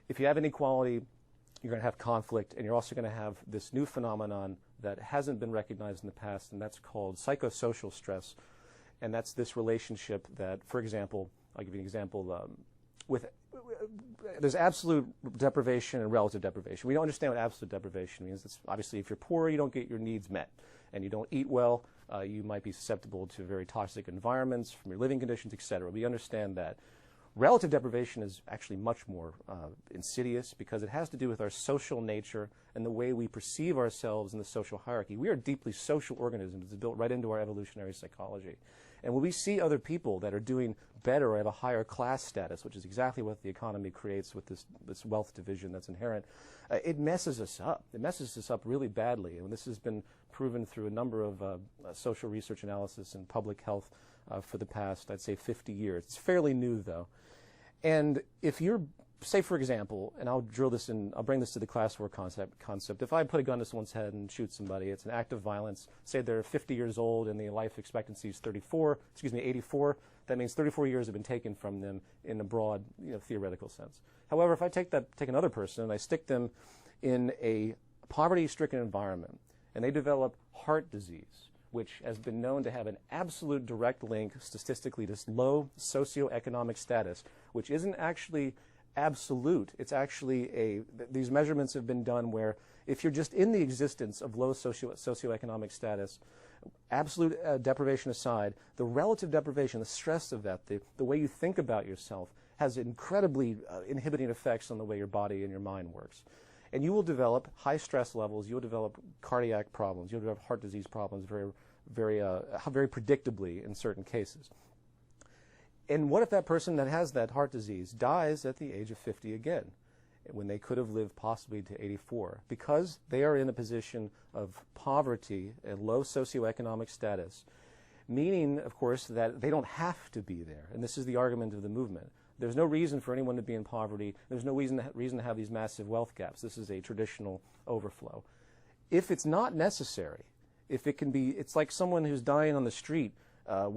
if you have inequality, you're going to have conflict, and you're also going to have this new phenomenon that hasn't been recognized in the past, and that's called psychosocial stress. And that's this relationship that, for example, I'll give you an example, there's absolute deprivation and relative deprivation. We don't understand what absolute deprivation means. It's obviously, if you're poor, you don't get your needs met, and you don't eat well, you might be susceptible to very toxic environments from your living conditions, etc. We understand that. Relative deprivation is actually much more insidious because it has to do with our social nature and the way we perceive ourselves in the social hierarchy. We are deeply social organisms. It's built right into our evolutionary psychology. And when we see other people that are doing better or have a higher class status, which is exactly what the economy creates with this wealth division that's inherent, it messes us up. It messes us up really badly. And this has been proven through a number of social research analysis and public health for the past, I'd say, 50 years. It's fairly new, though. And if you're, say, for example, and I'll bring this to the class war concept. If I put a gun to someone's head and shoot somebody, it's an act of violence. Say they're 50 years old and the life expectancy is 84. That means 34 years have been taken from them in a broad, theoretical sense. However, if I take another person and I stick them in a poverty-stricken environment and they develop heart disease, which has been known to have an absolute direct link statistically to low socioeconomic status, which isn't actually absolute. It's actually these measurements have been done where if you're just in the existence of low socioeconomic status, absolute deprivation aside, the relative deprivation, the stress of that, the way you think about yourself has incredibly inhibiting effects on the way your body and your mind works. And you will develop high stress levels. You'll develop cardiac problems. You'll develop heart disease problems very predictably in certain cases. And what if that person that has that heart disease dies at the age of 50 again, when they could have lived possibly to 84? Because they are in a position of poverty and low socioeconomic status, meaning, of course, that they don't have to be there. And this is the argument of the movement. There's no reason for anyone to be in poverty. There's no reason to have these massive wealth gaps. This is a traditional overflow. If it's not necessary, it's like someone who's dying on the street of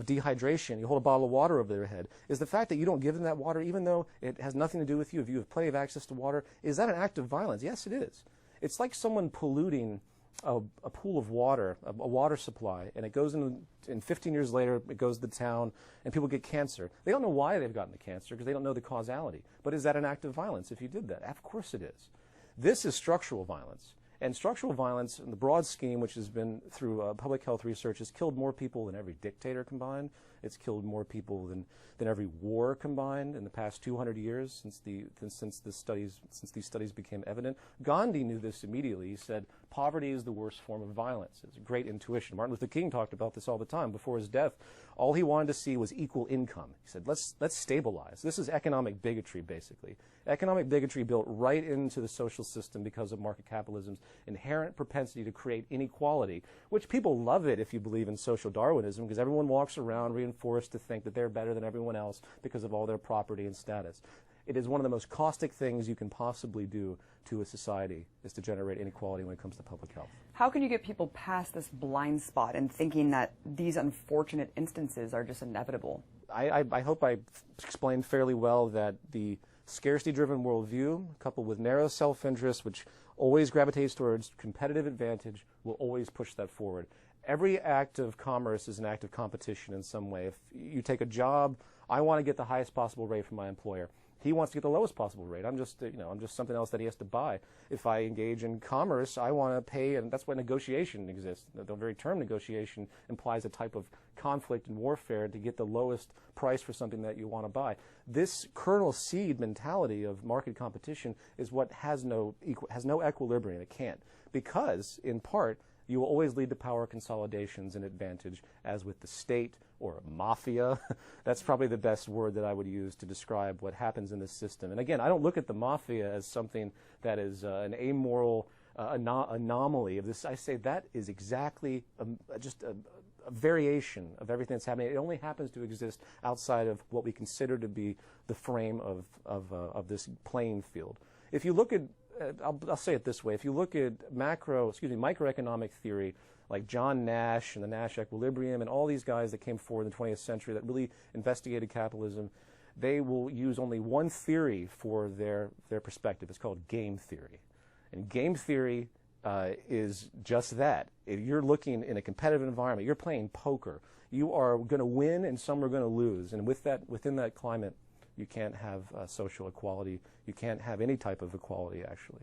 dehydration. You hold a bottle of water over their head. Is the fact that you don't give them that water, even though it has nothing to do with you, if you have plenty of access to water, is that an act of violence? Yes, it is. It's like someone polluting a pool of water, a water supply, and it goes in 15 years later, it goes to the town, and people get cancer. They don't know why they've gotten the cancer because they don't know the causality. But is that an act of violence if you did that? Of course it is. This is structural violence. And structural violence, in the broad scheme, which has been through public health research, has killed more people than every dictator combined. It's killed more people than every war combined in the past 200 years since these studies became evident. Gandhi knew this immediately. He said, poverty is the worst form of violence. It's a great intuition. Martin Luther King talked about this all the time. Before his death, all he wanted to see was equal income. He said, let's stabilize. This is economic bigotry, basically. Economic bigotry built right into the social system because of market capitalism's inherent propensity to create inequality, which people love it if you believe in social Darwinism, because everyone walks around reinforced to think that they're better than everyone else because of all their property and status. It is one of the most caustic things you can possibly do to a society, is to generate inequality when it comes to public health. How can you get people past this blind spot and thinking that these unfortunate instances are just inevitable? I hope I explained fairly well that the scarcity-driven worldview, coupled with narrow self-interest, which always gravitates towards competitive advantage, will always push that forward. Every act of commerce is an act of competition in some way. If you take a job, I want to get the highest possible rate from my employer. He wants to get the lowest possible rate. I'm just something else that he has to buy. If I engage in commerce, I want to pay, and that's why negotiation exists. The very term negotiation implies a type of conflict and warfare to get the lowest price for something that you want to buy. This kernel seed mentality of market competition is what has no equilibrium. It can't, because in part you will always lead to power consolidations and advantage, as with the state or mafia. That's probably the best word that I would use to describe what happens in this system. And again, I don't look at the mafia as something that is an amoral anomaly of this. I say that is exactly just a variation of everything that's happening. It only happens to exist outside of what we consider to be the frame of this playing field. If you look at I'll say it this way. If you look at microeconomic theory, like John Nash and the Nash equilibrium and all these guys that came forward in the 20th century that really investigated capitalism, they will use only one theory for their perspective. It's called game theory. And game theory is just that. If you're looking in a competitive environment, you're playing poker. You are going to win and some are going to lose. And within that climate, you can't have social equality. You can't have any type of equality, actually.